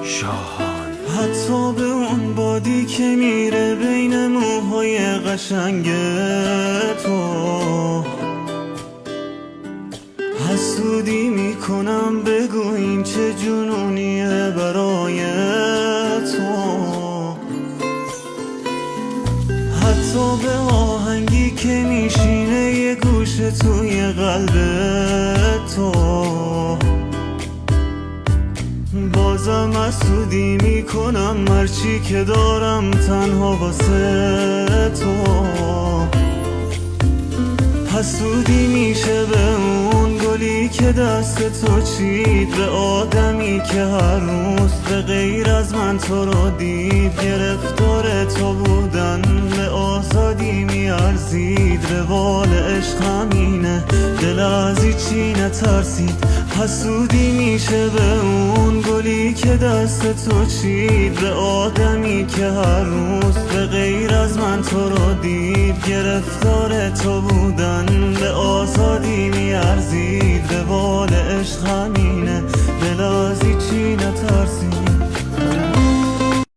شاهان. حتی به اون بادی که میره بین موهای قشنگ تو حسودی میکنم، بگو این چه جنونیه برای تو. حتی به آهنگی که میشینه یه گوشه توی قلب تو بازم حسودی میکنم، هرچی که دارم تنها واسه تو. حسودی میشه به اون گلی که دست تو چید، به آدمی که هر روز به غیر از من تو رو دید. گرفتار تو بودن به آزادی میارزید، روال عشق همینه، دل از هیچی نترسید. حسودی میشه به اون گلی که دست تو چید، به آدمی که هر روز به غیر از من تو رو دید. گرفتار تو بودن